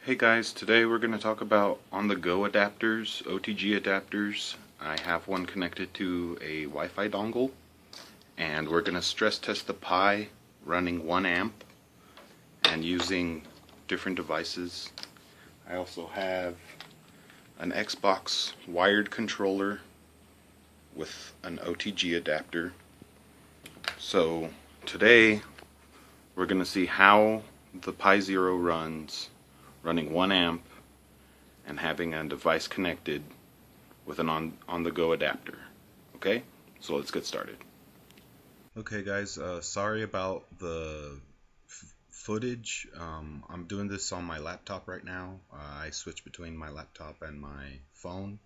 Hey guys, today we're going to talk about on-the-go adapters, OTG adapters. I have one connected to a Wi-Fi dongle, and we're going to stress test the Pi running 1 amp and using different devices. I also have an Xbox wired controller with an OTG adapter. So today we're going to see how the Pi Zero runs running 1 amp and having a device connected with an on-the-go adapter. Okay, so let's get started. Okay guys, sorry about the footage. I'm doing this on my laptop right now. I switch between my laptop and my phone,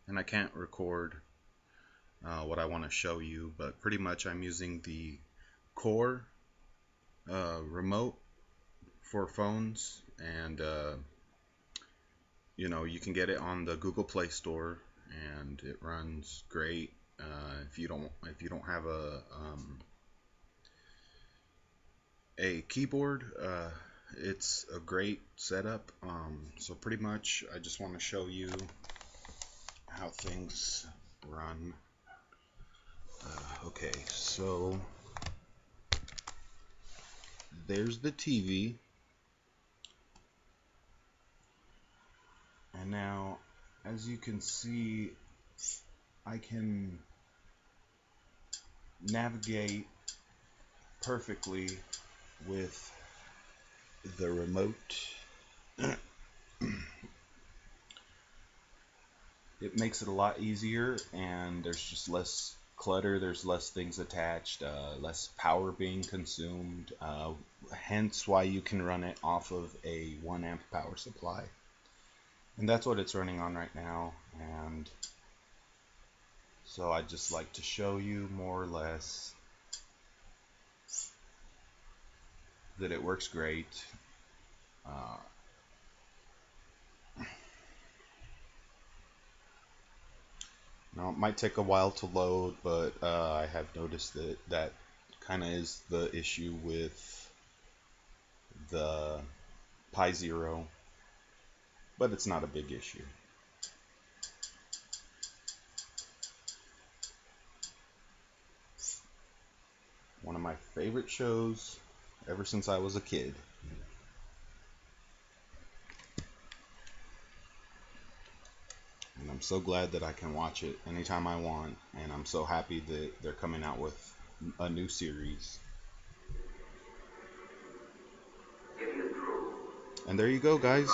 and I can't record what I want to show you, but pretty much I'm using the Core remote for phones, and you can get it on the Google Play Store, and it runs great. If you don't have a keyboard, it's a great setup. So pretty much I just want to show you how things run. Okay, so there's the TV. And now, as you can see, I can navigate perfectly with the remote. It makes it a lot easier, and there's just less clutter, there's less things attached, less power being consumed, hence why you can run it off of a 1 amp power supply. And that's what it's running on right now, and so I'd just like to show you more or less that it works great. Now it might take a while to load, but I have noticed that that kind of is the issue with the Pi Zero, but it's not a big issue. One of my favorite shows ever since I was a kid. And I'm so glad that I can watch it anytime I want, and I'm so happy that they're coming out with a new series. And there you go, guys.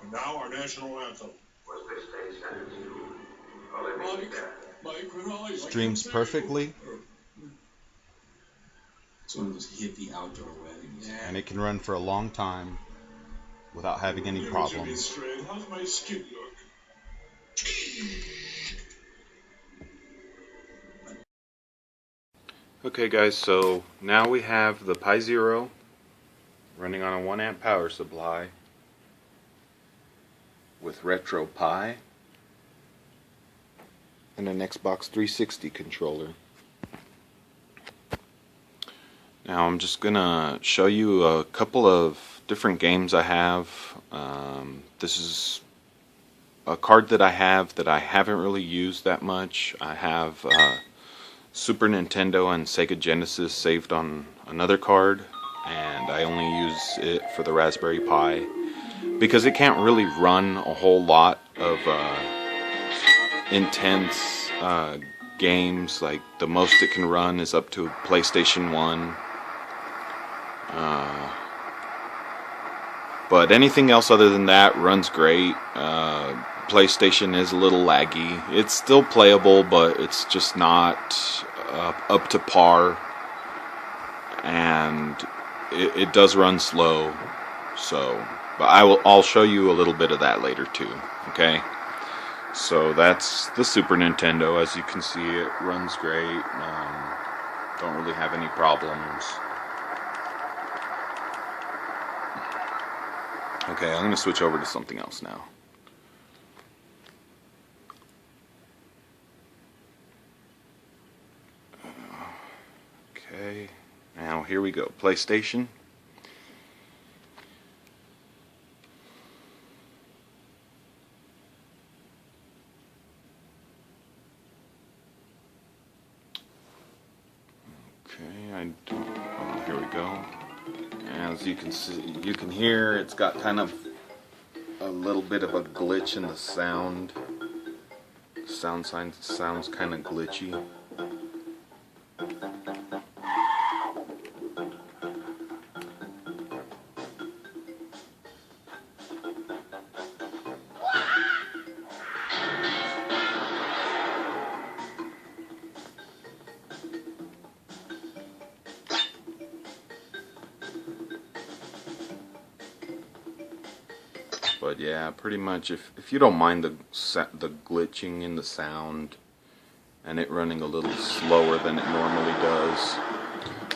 And now our national anthem. Streams perfectly. It's one of those hippie outdoor weddings. Yeah. And it can run for a long time without having any problems. How's my skin look? Okay guys, so now we have the Pi Zero running on a 1 amp power supply with Retro Pi and an Xbox 360 controller. Now I'm just gonna show you a couple of different games I have. This is a card that I have that I haven't really used that much. I have Super Nintendo and Sega Genesis saved on another card, and I only use it for the Raspberry Pi because it can't really run a whole lot of intense games. Like the most it can run is up to PlayStation 1. But anything else other than that runs great. PlayStation is a little laggy. It's still playable, but it's just not up to par, and it does run slow. So, but I'll show you a little bit of that later too. Okay. So that's the Super Nintendo. As you can see, it runs great. Don't really have any problems. Okay, I'm going to switch over to something else now. Okay, now here we go. PlayStation. we go. As you can see, you can hear it's got kind of a little bit of a glitch in the sound. Sounds kind of glitchy. But yeah, pretty much if you don't mind the glitching in the sound and it running a little slower than it normally does,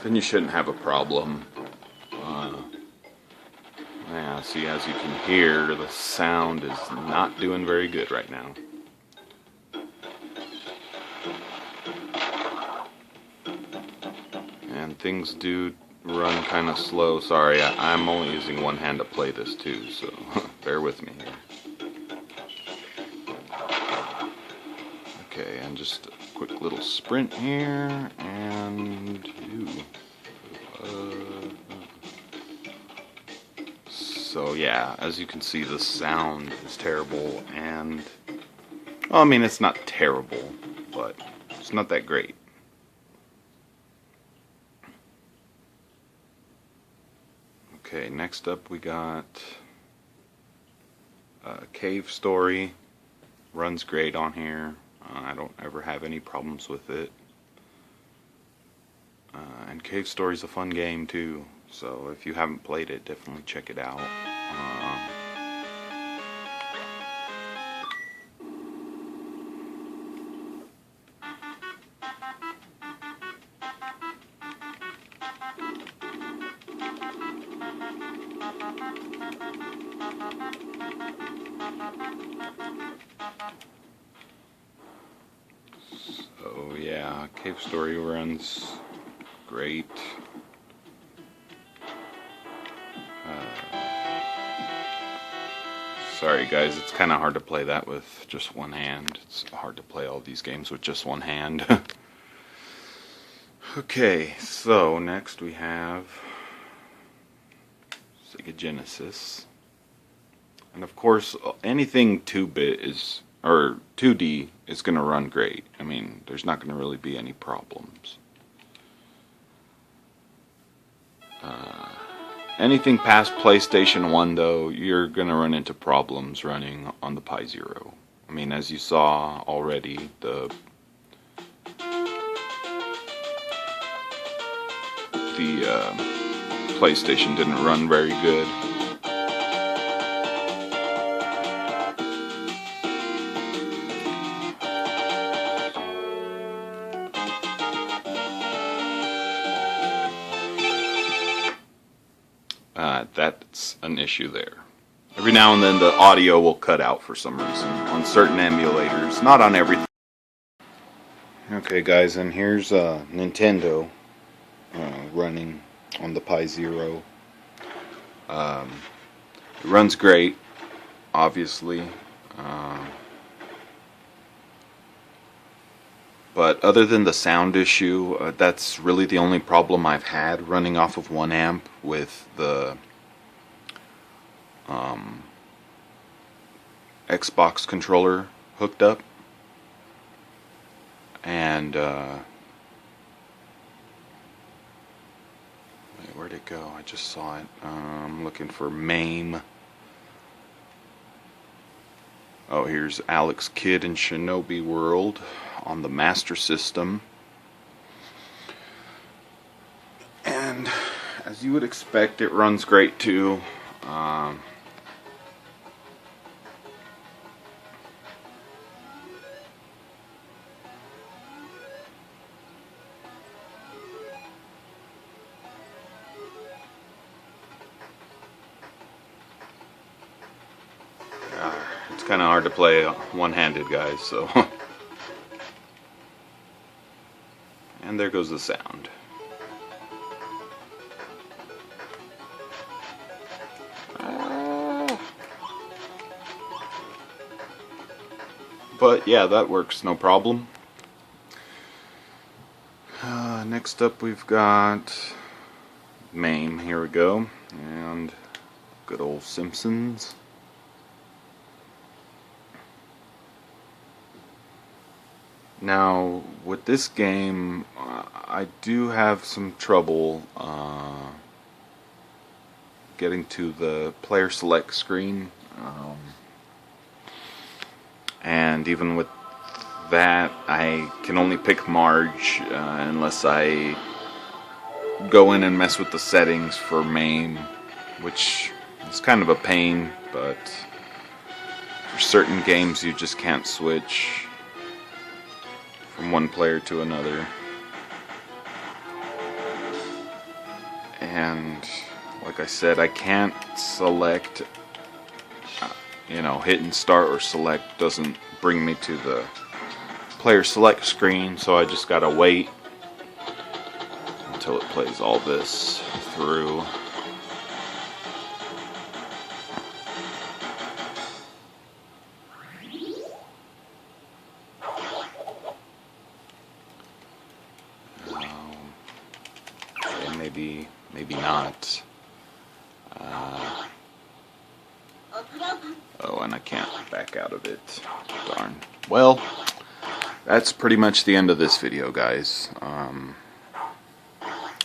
then you shouldn't have a problem. Yeah, see, as you can hear, the sound is not doing very good right now. And things do run kind of slow. Sorry, I'm only using one hand to play this too, so bear with me here. Okay, and just a quick little sprint here, and so yeah, as you can see, the sound is terrible, and well, I mean, it's not terrible, but it's not that great. Okay, next up we got Cave Story. Runs great on here. I don't ever have any problems with it. And Cave Story's a fun game too, so if you haven't played it, definitely check it out. So yeah, Cave Story runs great. Sorry guys, it's kind of hard to play that with just one hand. It's hard to play all these games with just one hand. Okay, so next we have Sega Genesis. And of course, anything 2-bit is, or 2D is going to run great. I mean, there's not going to really be any problems. Anything past PlayStation 1 though, you're going to run into problems running on the Pi Zero. I mean, as you saw already, the PlayStation didn't run very good. That's an issue there. Every now and then the audio will cut out for some reason on certain emulators, not on everything. Okay guys, and here's Nintendo running on the Pi Zero. It runs great, obviously. But other than the sound issue, that's really the only problem I've had running off of 1 amp with the Xbox controller hooked up. And wait, where'd it go? I just saw it. I'm looking for MAME. Oh, here's Alex Kidd in Shinobi World on the Master System. And as you would expect, it runs great too. It's kind of hard to play one-handed, guys, so. And there goes the sound. But yeah, that works no problem. Next up we've got MAME, here we go, and good old Simpsons. Now, with this game, I do have some trouble getting to the player select screen, and even with that, I can only pick Marge unless I go in and mess with the settings for MAME, which is kind of a pain, but for certain games you just can't switch from one player to another. And like I said, I can't select, hitting start or select doesn't bring me to the player select screen, so I just gotta wait until it plays all this through. Maybe not. Oh, and I can't back out of it. Darn. Well, that's pretty much the end of this video, guys.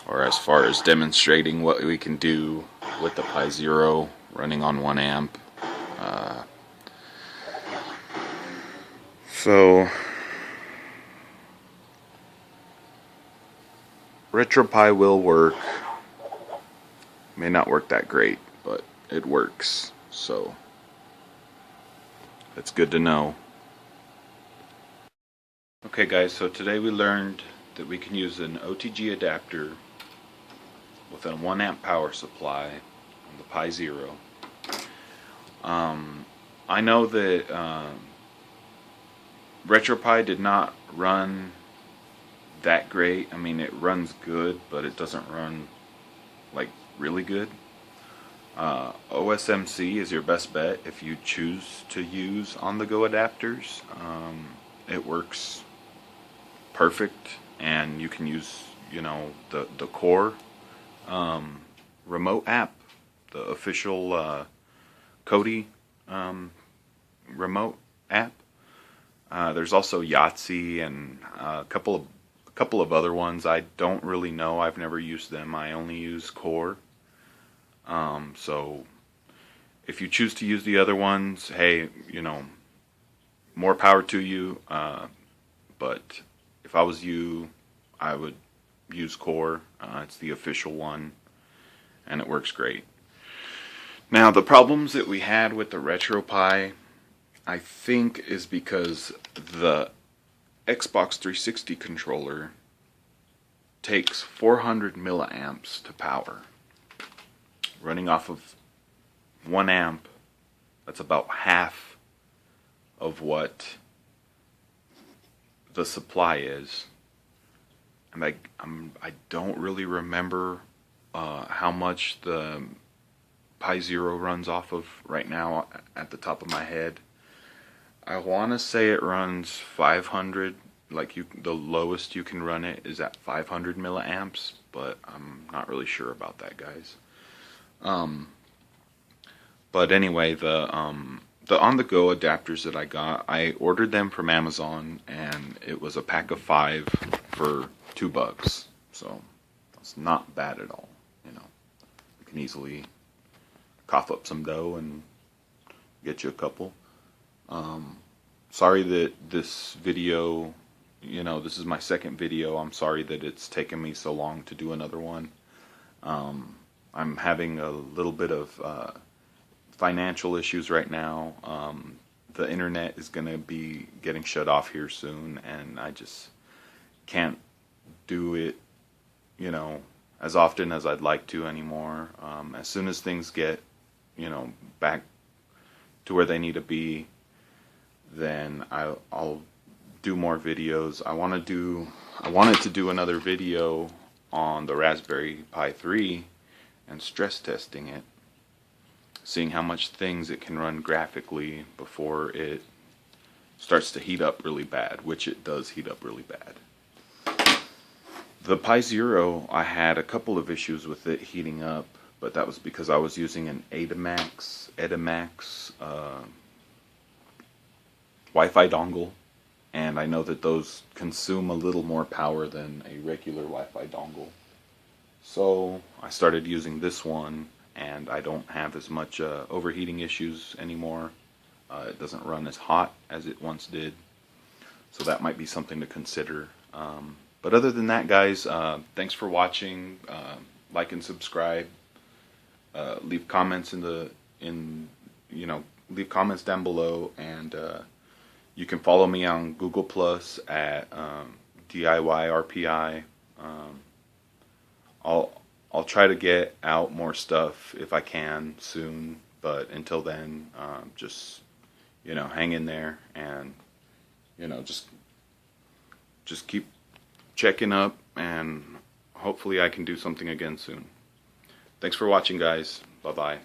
Or as far as demonstrating what we can do with the Pi Zero running on 1 amp. So RetroPie will work. May not work that great, but it works. So that's good to know. Okay guys, so today we learned that we can use an OTG adapter with a 1 amp power supply on the Pi Zero. I know that RetroPie did not run that great. I mean, it runs good, but it doesn't run like really good. OSMC is your best bet if you choose to use on-the-go adapters. It works perfect, and you can use, the core remote app, the official Kodi remote app. There's also Yahtzee and a couple of other ones. I don't really know. I've never used them. I only use core. So if you choose to use the other ones, hey, more power to you. But if I was you, I would use core. It's the official one, and it works great. Now, the problems that we had with the RetroPie, I think, is because the Xbox 360 controller takes 400 milliamps to power. Running off of 1 amp, that's about half of what the supply is. And I don't really remember how much the Pi Zero runs off of right now at the top of my head. I want to say it runs 500. The lowest you can run it is at 500 milliamps, but I'm not really sure about that, guys. But anyway, the on-the-go adapters that I got, I ordered them from Amazon, and it was a pack of 5 for $2. So it's not bad at all. You can easily cough up some dough and get you a couple. Sorry that this video, this is my second video. I'm sorry that it's taken me so long to do another one. I'm having a little bit of financial issues right now. The internet is going to be getting shut off here soon, and I just can't do it, as often as I'd like to anymore. As soon as things get, back to where they need to be, then I'll do more videos. I wanted to do another video on the Raspberry Pi 3 and stress testing it, seeing how much things it can run graphically before it starts to heat up really bad, which it does heat up really bad. The Pi Zero, I had a couple of issues with it heating up, but that was because I was using an Edimax Wi-Fi dongle, and I know that those consume a little more power than a regular Wi-Fi dongle. So I started using this one, and I don't have as much overheating issues anymore. It doesn't run as hot as it once did, so that might be something to consider. But other than that, guys, thanks for watching. Like and subscribe. Leave comments leave comments down below, and you can follow me on Google Plus at DIY RPI. I'll try to get out more stuff if I can soon, but until then, just hang in there, and just keep checking up, and hopefully I can do something again soon. Thanks for watching, guys. Bye bye.